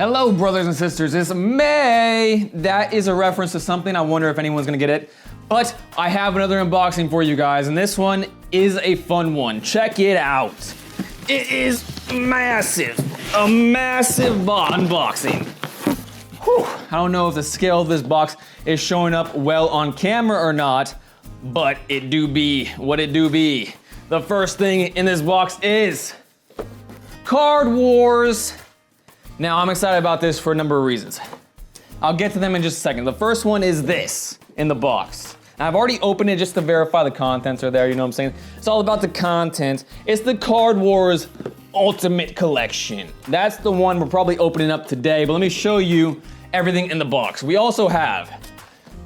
Hello, brothers and sisters, it's May. That is a reference to something. I wonder if anyone's gonna get it. But I have another unboxing for you guys, and this one is a fun one. Check it out. It is massive. A massive unboxing. Whew. I don't know if the scale of this box is showing up well on camera or not, but it do be what it do be. The first thing in this box is Card Wars. Now, I'm excited about this for a number of reasons. I'll get to them in just a second. The first one is this in the box. Now, I've already opened it just to verify the contents are there, you know what I'm saying? It's all about the content. It's the Card Wars Ultimate Collection. That's the one we're probably opening up today, but let me show you everything in the box. We also have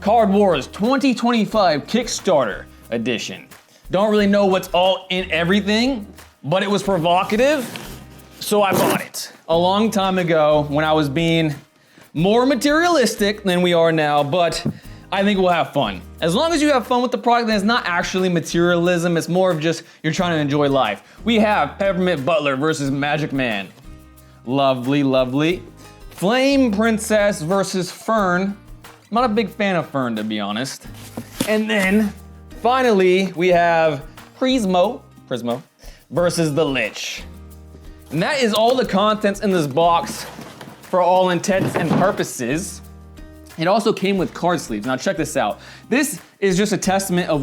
Card Wars 2025 Kickstarter Edition. Don't really know what's all in everything, but it was provocative, so I bought it a long time ago when I was being more materialistic than we are now, but I think we'll have fun. As long as you have fun with the product, then it's not actually materialism, it's more of just you're trying to enjoy life. We have Peppermint Butler versus Magic Man. Lovely, lovely. Flame Princess versus Fern. I'm not a big fan of Fern, to be honest. And then, finally, we have Prismo versus the Lich. And that is all the contents in this box for all intents and purposes. It also came with card sleeves. Now check this out. This is just a testament of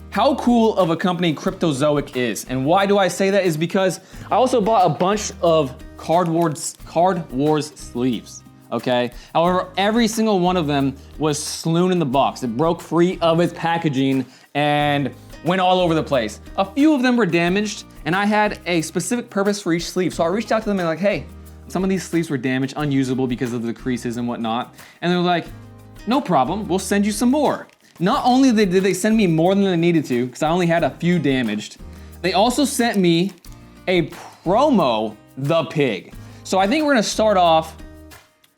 how cool of a company Cryptozoic is. And why do I say that is because I also bought a bunch of Card Wars sleeves, okay? However, every single one of them was slewn in the box. It broke free of its packaging and went all over the place. A few of them were damaged, and I had a specific purpose for each sleeve. So I reached out to them and like, hey, some of these sleeves were damaged, unusable because of the creases and whatnot. And they're like, no problem, we'll send you some more. Not only did they send me more than they needed to, because I only had a few damaged, they also sent me a promo, The Pig. So I think we're gonna start off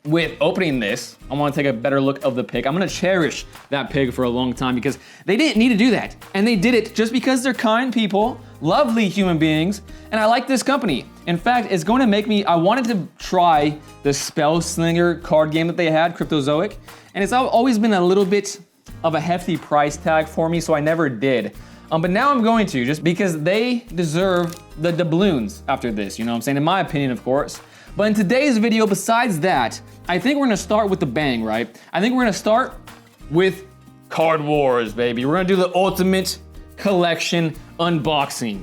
with opening this. I wanna take a better look of the pig. I'm gonna cherish that pig for a long time because they didn't need to do that. And they did it just because they're kind people, lovely human beings, and I like this company. In fact, it's going to make me, I wanted to try the Spell Slinger card game that they had, Cryptozoic, and it's always been a little bit of a hefty price tag for me, so I never did. But now I'm going to, just because they deserve the doubloons after this, you know what I'm saying? In my opinion, of course. But in today's video, besides that, I think we're gonna start with the bang, right? I think we're gonna start with Card Wars, baby. We're gonna do the Ultimate Collection unboxing.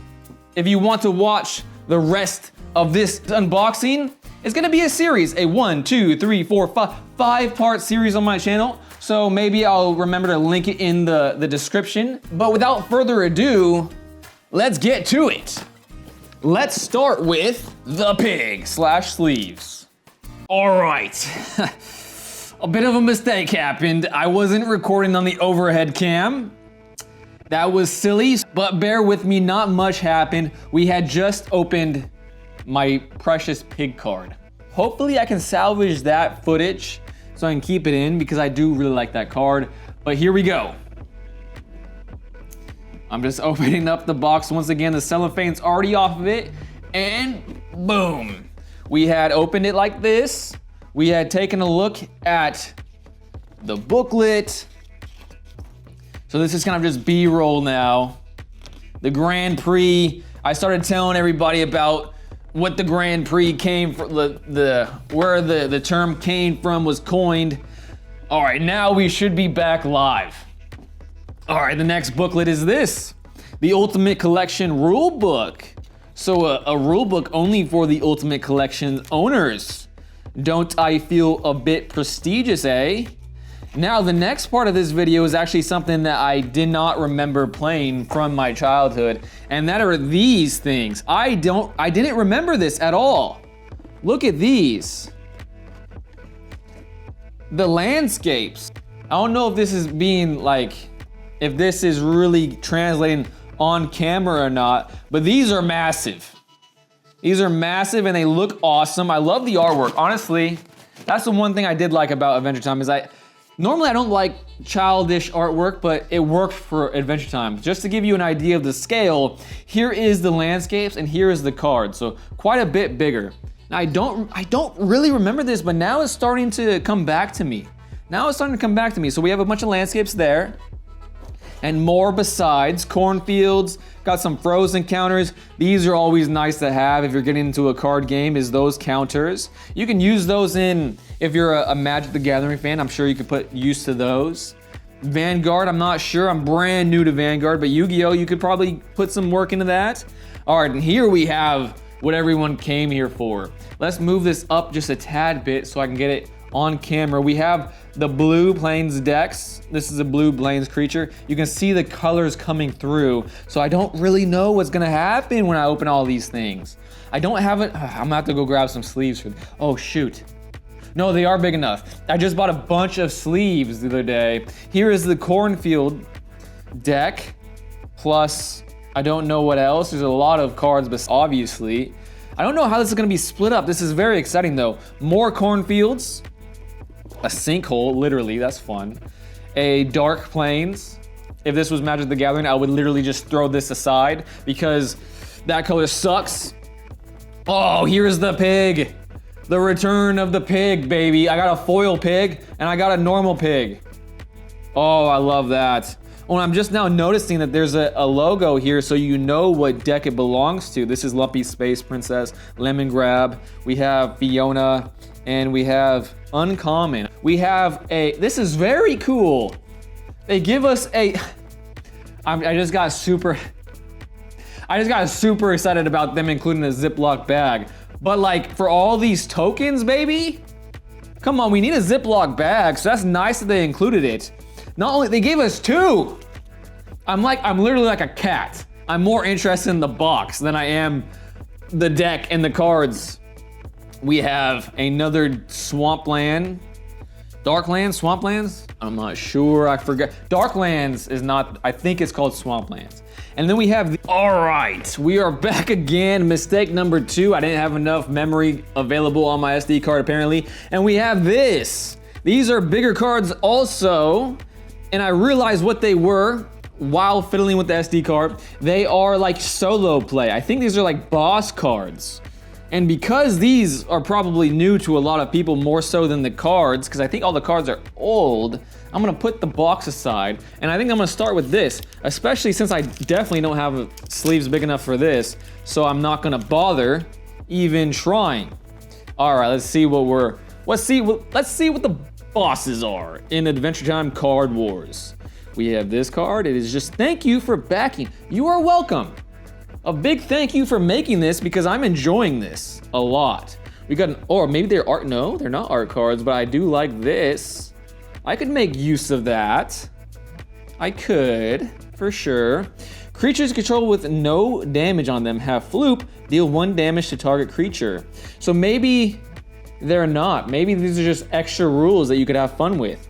If you want to watch the rest of this unboxing, it's gonna be a series, a 1, 2, 3, 4, 5-part series on my channel. So maybe I'll remember to link it in the description. But without further ado, let's get to it. Let's start with the pig / sleeves. All right, a bit of a mistake happened. I wasn't recording on the overhead cam. That was silly, but bear with me, not much happened. We had just opened my precious pig card. Hopefully I can salvage that footage so I can keep it in because I do really like that card. But here we go. I'm just opening up the box once again. The cellophane's already off of it, and boom. We had opened it like this. We had taken a look at the booklet. So this is kind of just B-roll now. The Grand Prix, I started telling everybody about what the Grand Prix came from, where the term came from was coined. All right, now we should be back live. All right, the next booklet is this, the Ultimate Collection Rulebook. So a rulebook only for the Ultimate Collection owners. Don't I feel a bit prestigious, eh? Now, the next part of this video is actually something that I did not remember playing from my childhood, and that are these things. I didn't remember this at all. Look at these. The landscapes. I don't know if this is being like, if this is really translating on camera or not, but these are massive. These are massive and they look awesome. I love the artwork. Honestly, that's the one thing I did like about Adventure Time is normally I don't like childish artwork, but it worked for Adventure Time. Just to give you an idea of the scale, here is the landscapes and here is the card, so quite a bit bigger. Now, I don't really remember this, but now it's starting to come back to me. So we have a bunch of landscapes there. And more besides. Cornfields, got some frozen counters. These are always nice to have if you're getting into a card game, is those counters. You can use those in, if you're a Magic the Gathering fan, I'm sure you could put use to those. Vanguard, I'm not sure, I'm brand new to Vanguard, but Yu-Gi-Oh, you could probably put some work into that. All right, and here we have what everyone came here for. Let's move this up just a tad bit so I can get it on camera. We have the Blue Plains decks. This is a Blue Plains creature. You can see the colors coming through, so I don't really know what's gonna happen when I open all these things. I don't have it. I'm gonna have to go grab some sleeves for, oh shoot. No, they are big enough. I just bought a bunch of sleeves the other day. Here is the Cornfield deck, plus I don't know what else. There's a lot of cards, but obviously. I don't know how this is gonna be split up. This is very exciting though. More Cornfields. A sinkhole, literally, that's fun. A Dark Plains. If this was Magic the Gathering, I would literally just throw this aside because that color sucks. Oh, here's the pig. The return of the pig, baby. I got a foil pig and I got a normal pig. Oh, I love that. Oh, I'm just now noticing that there's a logo here so you know what deck it belongs to. This is Lumpy Space Princess, Lemon Grab. We have Fiona, and we have Uncommon. We have this is very cool. They give us I just got super excited about them including a Ziploc bag. But like, for all these tokens, baby, come on, we need a Ziploc bag, so that's nice that they included it. Not only, they gave us 2. I'm literally like a cat. I'm more interested in the box than I am the deck and the cards. We have another Swampland. Darklands, Swamplands? I'm not sure, I forgot. Darklands is not, I think it's called Swamplands. And then we have all right, we are back again. Mistake number 2, I didn't have enough memory available on my SD card apparently. And we have this. These are bigger cards also. And I realized what they were while fiddling with the SD card. They are like solo play. I think these are like boss cards. And because these are probably new to a lot of people more so than the cards, because I think all the cards are old, I'm gonna put the box aside, and I think I'm gonna start with this, especially since I definitely don't have sleeves big enough for this, so I'm not gonna bother even trying. All right, let's see what the bosses are in Adventure Time Card Wars. We have this card. It is just thank you for backing. You are welcome. A big thank you for making this because I'm enjoying this a lot. We got or maybe they're art, no, they're not art cards, but I do like this. I could make use of that. I could, for sure. Creatures controlled with no damage on them have Floop, deal 1 damage to target creature. So maybe they're not. Maybe these are just extra rules that you could have fun with.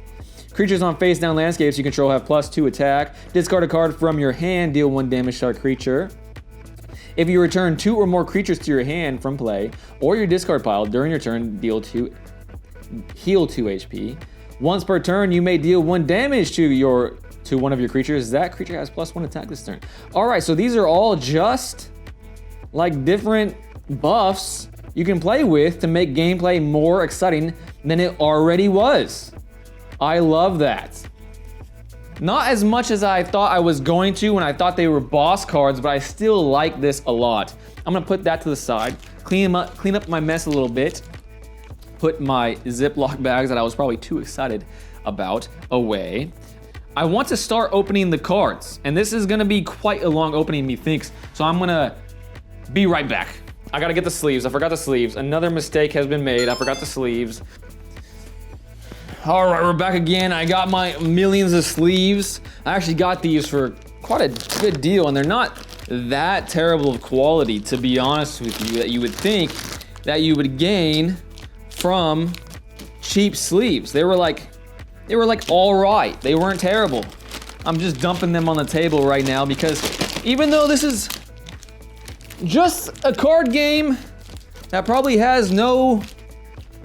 Creatures on face down landscapes you control have +2 attack. Discard a card from your hand, deal 1 damage to target creature. If you return 2 or more creatures to your hand from play or your discard pile during your turn, heal 2 HP. Once per turn, you may deal 1 damage to one of your creatures. That creature has +1 attack this turn. All right, so these are all just like different buffs you can play with to make gameplay more exciting than it already was. I love that. Not as much as I thought I was going to when I thought they were boss cards, but I still like this a lot. I'm gonna put that to the side, clean up my mess a little bit, put my Ziploc bags that I was probably too excited about away. I want to start opening the cards, and this is gonna be quite a long opening, methinks, so I'm gonna be right back. I gotta get the sleeves. I forgot the sleeves. Another mistake has been made. I forgot the sleeves. All right, we're back again. I got my millions of sleeves. I actually got these for quite a good deal, and they're not that terrible of quality, to be honest with you, that you would think that you would gain from cheap sleeves. They were like all right. They weren't terrible. I'm just dumping them on the table right now because even though this is just a card game that probably has no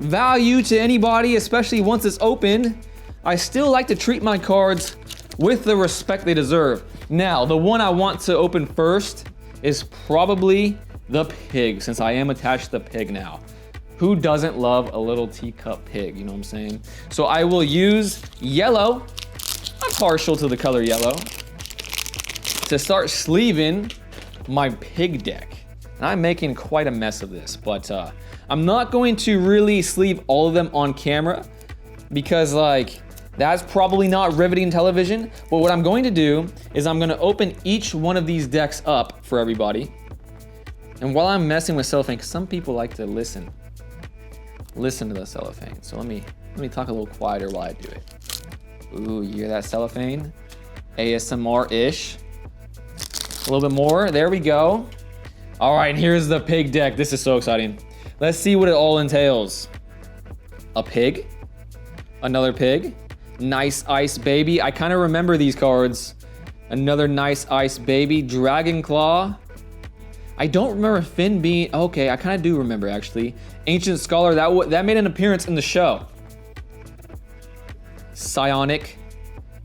value to anybody, especially once it's opened, I still like to treat my cards with the respect they deserve. Now, the one I want to open first is probably the pig, since I am attached to the pig now. Who doesn't love a little teacup pig, you know what I'm saying? So I will use yellow, I'm partial to the color yellow, to start sleeving my pig deck. And I'm making quite a mess of this, but I'm not going to really sleeve all of them on camera because like, that's probably not riveting television. But what I'm going to do is I'm gonna open each one of these decks up for everybody. And while I'm messing with cellophane, 'cause some people like to listen to the cellophane. So let me talk a little quieter while I do it. Ooh, you hear that cellophane? ASMR-ish. A little bit more, there we go. All right, here's the pig deck. This is so exciting. Let's see what it all entails. A pig, another pig, nice ice baby. I kind of remember these cards. Another nice ice baby, Dragon Claw. I don't remember Finn being, okay, I kind of do remember actually. Ancient Scholar, that made an appearance in the show. Psionic,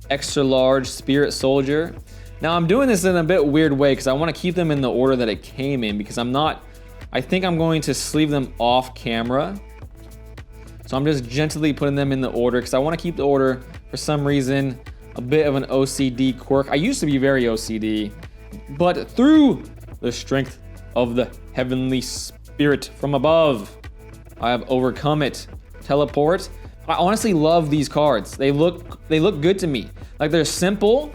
extra large, Spirit Soldier. Now I'm doing this in a bit weird way because I want to keep them in the order that it came in because I think I'm going to sleeve them off camera. So I'm just gently putting them in the order because I want to keep the order for some reason, a bit of an OCD quirk. I used to be very OCD, but through the strength of the heavenly spirit from above, I have overcome it. Teleport. I honestly love these cards. They look good to me. Like they're simple,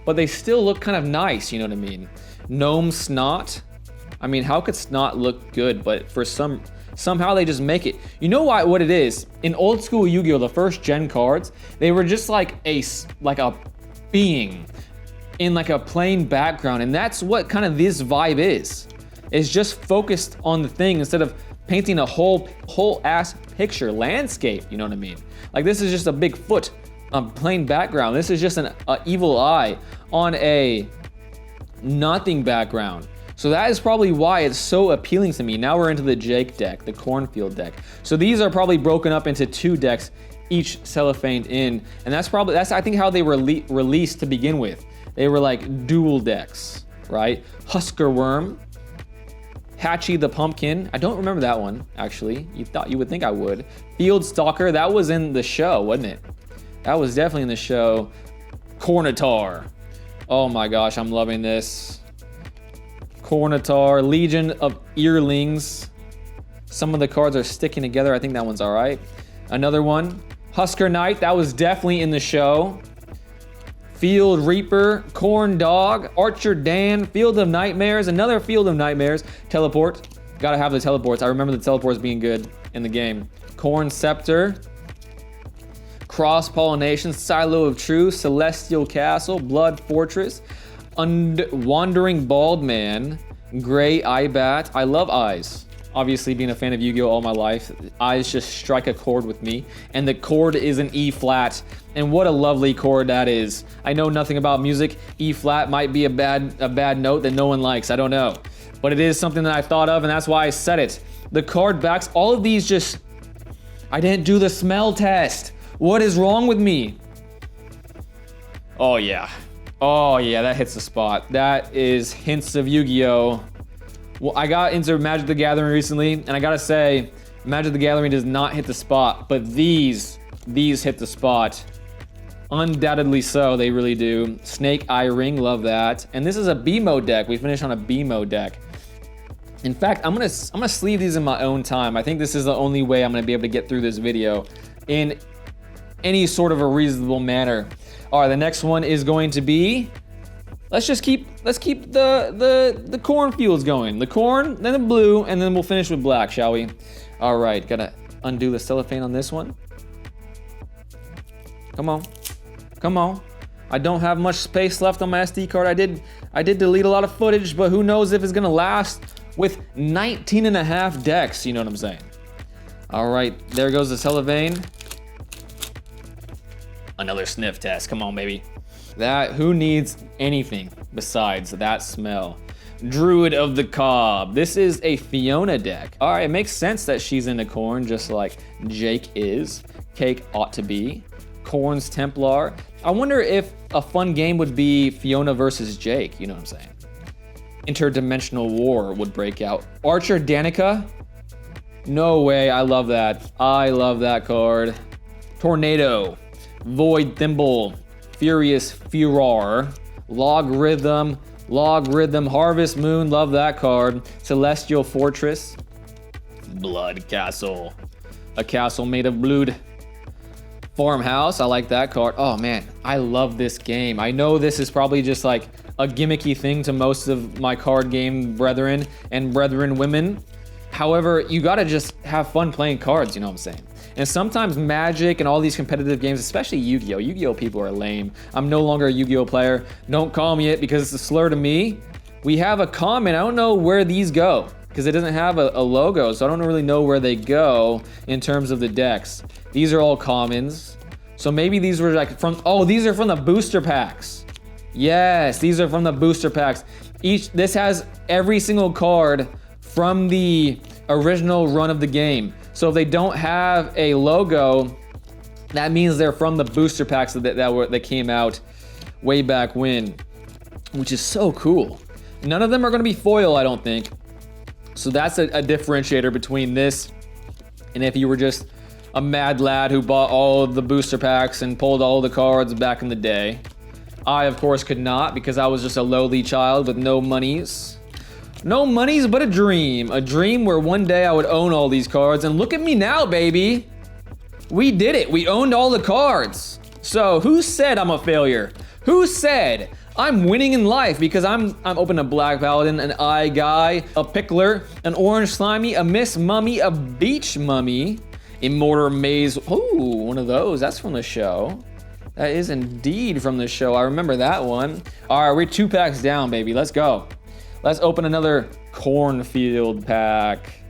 but they still look kind of nice, you know what I mean? Gnome Snot. I mean, how could Snot look good? But for somehow they just make it. You know what it is? In old school Yu-Gi-Oh, the first gen cards, they were just like a being in like a plain background, and that's what kind of this vibe is. It's just focused on the thing instead of painting a whole ass picture, landscape, you know what I mean? Like this is just a big foot on plain background. This is just an evil eye on a nothing background. So that is probably why it's so appealing to me. Now we're into the Jake deck, the Cornfield deck. So these are probably broken up into 2 decks, each cellophaned in, and that's I think how they were released to begin with. They were like dual decks, right? Husker Worm, Hatchy the Pumpkin. I don't remember that one, actually. You would think I would. Field Stalker, that was in the show, wasn't it? That was definitely in the show. Cornitar. Oh my gosh, I'm loving this. Cornitar, Legion of Earlings. Some of the cards are sticking together. I think that one's all right. Another one, Husker Knight. That was definitely in the show. Field Reaper, Corn Dog, Archer Dan, Field of Nightmares, another Field of Nightmares. Teleport. Gotta have the teleports. I remember the teleports being good in the game. Corn Scepter. Cross Pollination, Silo of Truth, Celestial Castle, Blood Fortress, Wandering Bald Man, Gray Eye Bat. I love eyes. Obviously, being a fan of Yu-Gi-Oh all my life, eyes just strike a chord with me. And the chord is an E flat. And what a lovely chord that is. I know nothing about music. E flat might be a bad note that no one likes. I don't know. But it is something that I thought of, and that's why I said it. The card backs, all of these just, I didn't do the smell test. What is wrong with me? Oh yeah. Oh yeah, that hits the spot. That is hints of Yu-Gi-Oh. Well, I got into Magic the Gathering recently, and I gotta say, Magic the Gathering does not hit the spot, but these hit the spot. Undoubtedly so, they really do. Snake Eye Ring, love that. And this is a BMO deck. We finished on a BMO deck. In fact, I'm gonna sleeve these in my own time. I think this is the only way I'm gonna be able to get through this video in any sort of a reasonable manner. All right, the next one is going to be, let's keep the cornfields going. The corn, then the blue, and then we'll finish with black, shall we? All right, gotta undo the cellophane on this one. Come on, come on. I don't have much space left on my SD card. I did delete a lot of footage, but who knows if it's gonna last with 19 and a half decks, you know what I'm saying? All right, there goes the cellophane. Another sniff test, come on, baby. Who needs anything besides that smell? Druid of the Cob. This is a Fiona deck. All right, it makes sense that she's into corn, just like Jake is. Cake ought to be. Corn's Templar. I wonder if a fun game would be Fiona versus Jake, you know what I'm saying? Interdimensional war would break out. Archer Danica. No way, I love that. I love that card. Tornado, Void Thimble, Furious Furor, Logarithm, Harvest Moon, love that card. Celestial Fortress, Blood Castle, a castle made of blood. Farmhouse, I like that card. Oh man, I love this game. I know this is probably just like a gimmicky thing to most of my card game brethren and brethren women. However, you gotta just have fun playing cards, you know what I'm saying? And sometimes Magic and all these competitive games, especially Yu-Gi-Oh! Yu-Gi-Oh! People are lame. I'm no longer a Yu-Gi-Oh! Player. Don't call me it because it's a slur to me. We have a comment, I don't know where these go because it doesn't have a logo, so I don't really know where they go in terms of the decks. These are all commons. So maybe these were like from, oh, these are from the booster packs. Yes, these are from the booster packs. This has every single card from the original run of the game. So if they don't have a logo, that means they're from the booster packs that came out way back when, which is so cool. None of them are gonna be foil, I don't think. So that's a differentiator between this and if you were just a mad lad who bought all of the booster packs and pulled all the cards back in the day. I, of course, could not because I was just a lowly child with no monies. No monies, but a dream. A dream where one day I would own all these cards. And look at me now, baby. We did it. We owned all the cards. So who said I'm a failure? Who said I'm winning in life? Because I'm open a Black Paladin, an Eye Guy, a Pickler, an Orange Slimy, a Miss Mummy, a Beach Mummy, Immortal Maze. Ooh, one of those. That's from the show. That is indeed from the show. I remember that one. All right, we're 2 packs down, baby. Let's go. Let's open another Cornfield pack.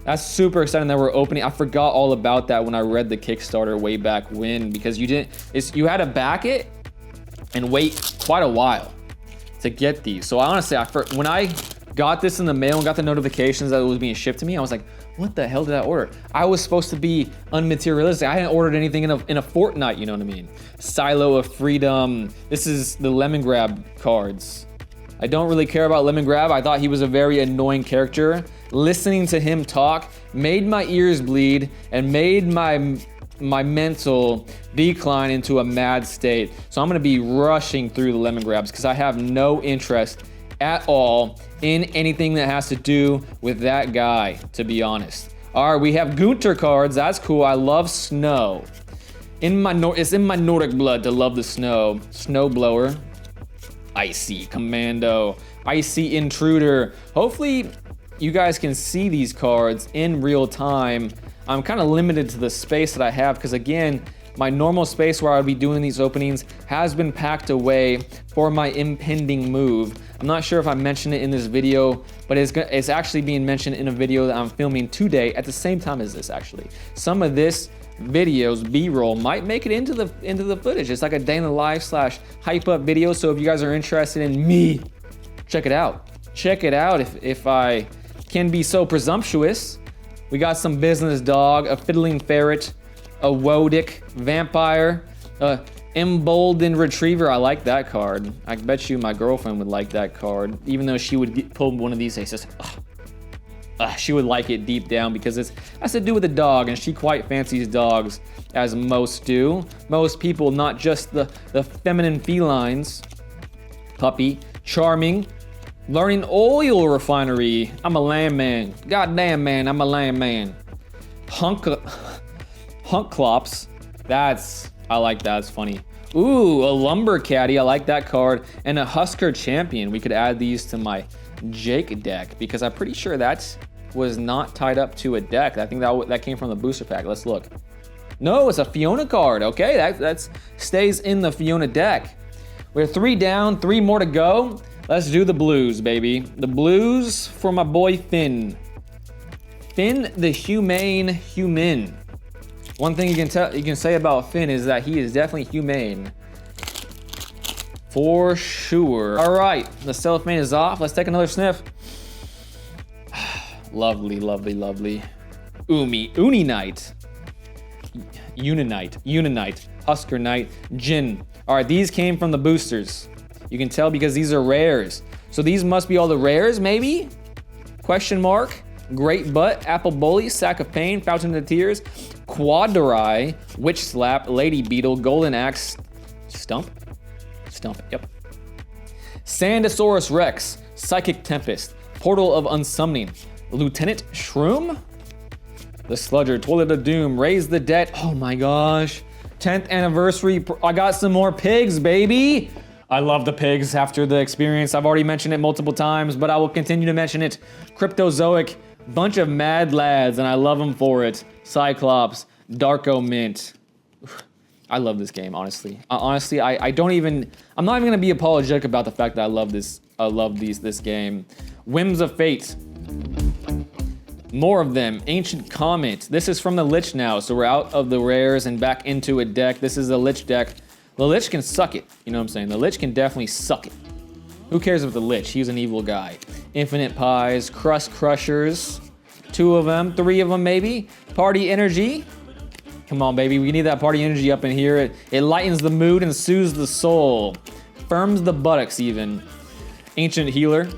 That's super exciting that we're opening. I forgot all about that when I read the Kickstarter way back when, because you had to back it and wait quite a while to get these. So honestly, when I got this in the mail and got the notifications that it was being shipped to me, I was like, what the hell did I order? I was supposed to be unmaterialistic. I hadn't ordered anything in a fortnight, you know what I mean? Silo of Freedom. This is the Lemongrab cards. I don't really care about Lemongrab. I thought he was a very annoying character. Listening to him talk made my ears bleed and made my mental decline into a mad state. So I'm gonna be rushing through the Lemongrabs because I have no interest at all in anything that has to do with that guy, to be honest. All right, we have Gunter cards. That's cool. I love snow. It's in my Nordic blood to love the snow. Snowblower. Icy Commando. Icy Intruder. Hopefully you guys can see these cards in real time. I'm kind of limited to the space that I have because again, my normal space where I would be doing these openings has been packed away for my impending move. I'm not sure if I mentioned it in this video, but it's actually being mentioned in a video that I'm filming today at the same time as this actually. Some of this videos, B-roll, might make it into the footage. It's like a day in the life / hype up video. So if you guys are interested in me, check it out. Check it out if I can be so presumptuous. We got some business dog, a fiddling ferret, a Wodic vampire, a emboldened retriever. I like that card. I bet you my girlfriend would like that card, even though she would pull one of these and it's just, she would like it deep down because it has to do with the dog, and she quite fancies dogs, as most do. Most people, not just the feminine felines. Puppy, charming, learning oil refinery. I'm a landman. Goddamn man, I'm a landman. Hunkclops. I like that, it's funny. Ooh, a Lumber Caddy, I like that card. And a Husker Champion. We could add these to my Jake deck because I'm pretty sure that was not tied up to a deck. I think that came from the booster pack. Let's look. No, it's a Fiona card. Okay, that stays in the Fiona deck. We're 3 down, 3 more to go. Let's do the blues, baby. The blues for my boy Finn. Finn the humane human. One thing you can say about Finn is that he is definitely humane. For sure. All right, the cellophane is off. Let's take another sniff. Lovely, lovely, lovely. Uni Knight. Unite. Husker Knight. Jin. All right, these came from the boosters. You can tell because these are rares. So these must be all the rares, maybe? Question mark? Great Butt, Apple Bully, Sack of Pain, Fountain of Tears, Quadri, Witch Slap, Lady Beetle, Golden Axe, Stump, yep. Sandosaurus Rex, Psychic Tempest, Portal of Unsummoning, Lieutenant Shroom, the Sludger, Toilet of Doom, Raise the Dead. Oh my gosh. 10th anniversary. I got some more pigs, baby. I love the pigs after the experience. I've already mentioned it multiple times, but I will continue to mention it. Cryptozoic, bunch of mad lads, and I love them for it. Cyclops, Darko Mint. I love this game, honestly. Honestly, I'm not even gonna be apologetic about the fact that I love this game. Whims of Fate. More of them. Ancient Comet. This is from the Lich now, so we're out of the rares and back into a deck. This is a Lich deck. The Lich can suck it. You know what I'm saying? The Lich can definitely suck it. Who cares about the Lich? He's an evil guy. Infinite Pies, Crust Crushers. 2 of them, 3 of them maybe. Party Energy. Come on, baby. We need that party energy up in here. It lightens the mood and soothes the soul. Firms the buttocks even. Ancient Healer.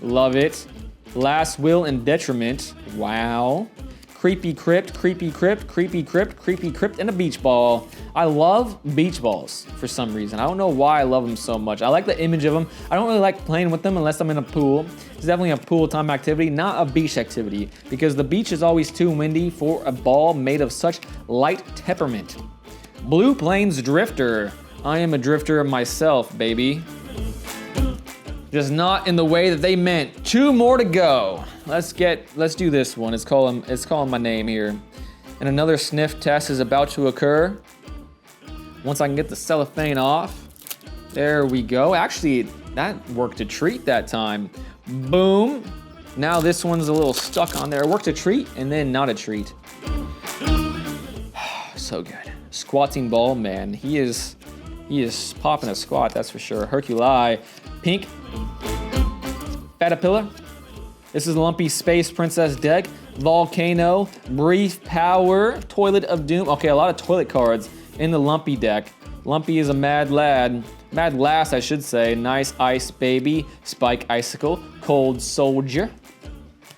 Love it. Last Will and Detriment. Wow. Creepy Crypt, Creepy Crypt, Creepy Crypt, Creepy Crypt, and a Beach Ball. I love beach balls for some reason. I don't know why I love them so much. I like the image of them. I don't really like playing with them unless I'm in a pool. It's definitely a pool time activity, not a beach activity, because the beach is always too windy for a ball made of such light temperament. Blue Plains Drifter. I am a drifter myself, baby. Just not in the way that they meant. 2 more to go. Let's do this one. It's calling my name here. And another sniff test is about to occur. Once I can get the cellophane off. There we go. Actually, that worked a treat that time. Boom. Now this one's a little stuck on there. Worked a treat and then not a treat. So good. Squatting Ball Man. He is popping a squat, that's for sure. Herculi. Pink. Fatapilla. This is Lumpy Space Princess deck. Volcano. Brief Power. Toilet of Doom. Okay, a lot of toilet cards in the Lumpy deck. Lumpy is a mad lad. Mad lass, I should say. Nice Ice Baby. Spike Icicle. Cold Soldier.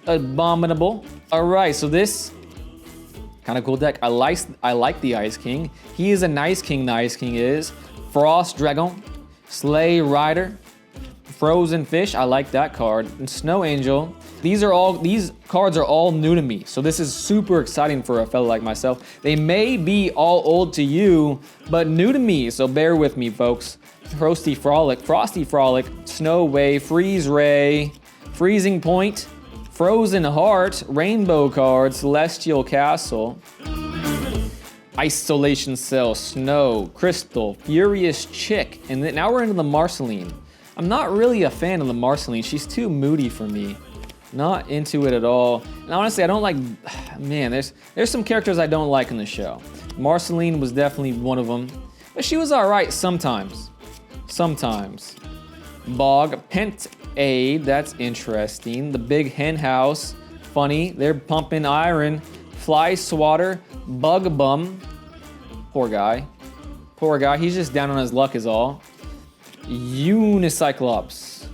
Abominable. All right, so this kind of cool deck. I like the Ice King. He is a nice king, the Ice King is. Frost Dragon. Slay Rider. Frozen Fish, I like that card. And Snow Angel. These cards are all new to me, so this is super exciting for a fellow like myself. They may be all old to you, but new to me, so bear with me, folks. Frosty Frolic, Snow Wave, Freeze Ray, Freezing Point, Frozen Heart, Rainbow Card, Celestial Castle, Isolation Cell, Snow, Crystal, Furious Chick, and then now we're into the Marceline. I'm not really a fan of the Marceline. She's too moody for me. Not into it at all. And honestly, I don't like, man, there's some characters I don't like in the show. Marceline was definitely one of them, but she was all right sometimes. Sometimes. Bog, Pent Aid, that's interesting. The Big Hen House, funny. They're pumping iron. Fly Swatter, Bug Bum. Poor guy. Poor guy, he's just down on his luck is all. Unicyclops.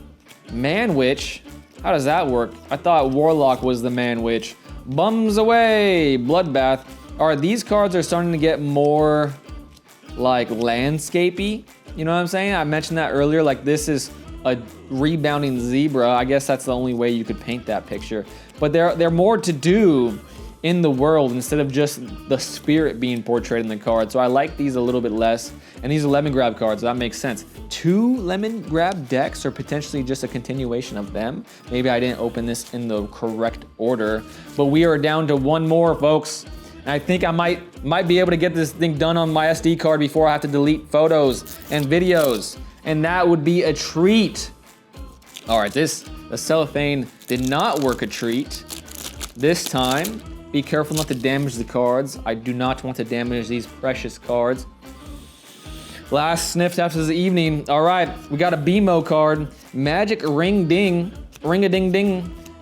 Man Witch. How does that work? I thought Warlock was the Man Witch. Bums Away. Bloodbath. All right, these cards are starting to get more like landscapey. You know what I'm saying? I mentioned that earlier. Like this is a rebounding zebra. I guess that's the only way you could paint that picture. But they're more to do in the world instead of just the spirit being portrayed in the card. So I like these a little bit less. And these are lemon grab cards, so that makes sense. 2 lemon grab decks or potentially just a continuation of them. Maybe I didn't open this in the correct order, but we are down to 1 more, folks. And I think I might be able to get this thing done on my SD card before I have to delete photos and videos. And that would be a treat. All right, the cellophane did not work a treat this time. Be careful not to damage the cards. I do not want to damage these precious cards. Last sniff taps of the evening. All right, we got a BMO card. Magic Ring-a-ding-ding.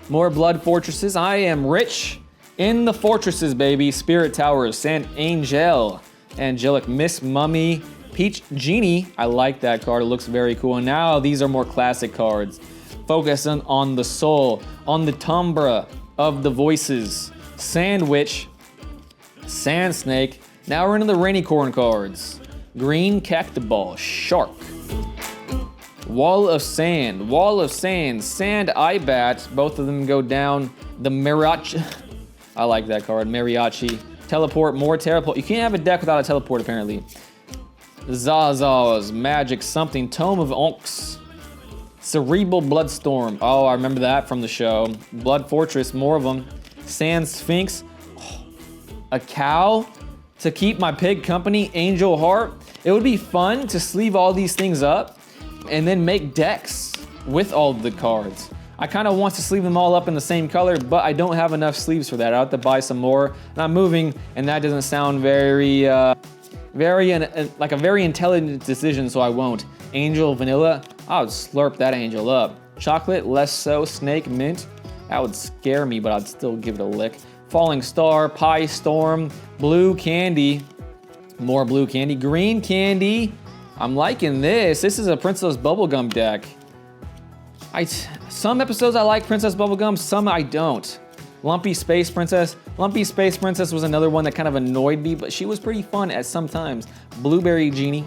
More Blood Fortresses. I am rich in the fortresses, baby. Spirit Towers, Sand Angel, Angelic Miss Mummy, Peach Genie. I like that card, it looks very cool. And now these are more classic cards. Focusing on the soul, on the Tumbra, of the voices. Sandwich, Sand Snake. Now we're into the Rainy Corn cards. Green Cactoball, Shark. Wall of Sand, Sand Eyebat. Both of them go down. The Mariachi, I like that card, Mariachi. Teleport, more teleport. You can't have a deck without a teleport apparently. Zazas, Magic something, Tome of Onks. Cerebral Bloodstorm, oh I remember that from the show. Blood Fortress, more of them. Sand Sphinx, a cow to keep my pig company, Angel Heart. It would be fun to sleeve all these things up and then make decks with all the cards. I kind of want to sleeve them all up in the same color, but I don't have enough sleeves for that. I have to buy some more. And I'm moving, and that doesn't sound very like a very intelligent decision, so I won't. Angel Vanilla, I would slurp that angel up. Chocolate, less so. Snake Mint, that would scare me, but I'd still give it a lick. Falling Star, Pie Storm, Blue Candy, more Blue Candy, Green Candy. I'm liking this. This is a Princess Bubblegum deck. Some episodes I like Princess Bubblegum, some I don't. Lumpy Space Princess. Lumpy Space Princess was another one that kind of annoyed me, but she was pretty fun at some times. Blueberry Genie,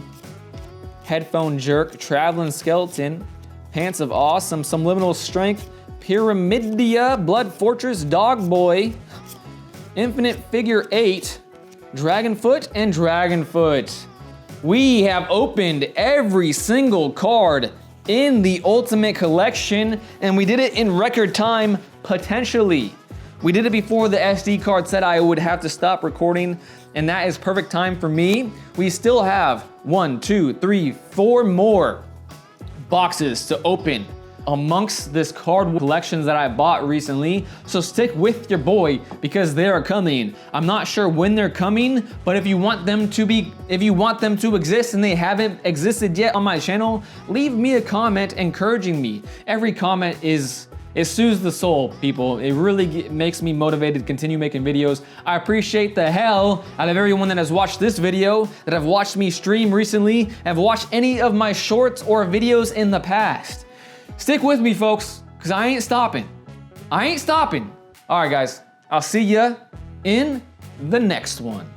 Headphone Jerk, Traveling Skeleton, Pants of Awesome, Subliminal Strength, Pyramidia, Blood Fortress, Dog Boy, Infinite Figure 8, Dragonfoot, and Dragonfoot. We have opened every single card in the Ultimate Collection, and we did it in record time, potentially. We did it before the SD card said I would have to stop recording, and that is perfect time for me. We still have 1, 2, 3, 4 more boxes to open amongst this card collections that I bought recently. So stick with your boy because they are coming. I'm not sure when they're coming, but if you want them to exist and they haven't existed yet on my channel, leave me a comment encouraging me. Every comment it soothes the soul, people. It really makes me motivated to continue making videos. I appreciate the hell out of everyone that has watched this video, that have watched me stream recently, have watched any of my shorts or videos in the past. Stick with me, folks, because I ain't stopping. I ain't stopping. All right, guys, I'll see ya in the next one.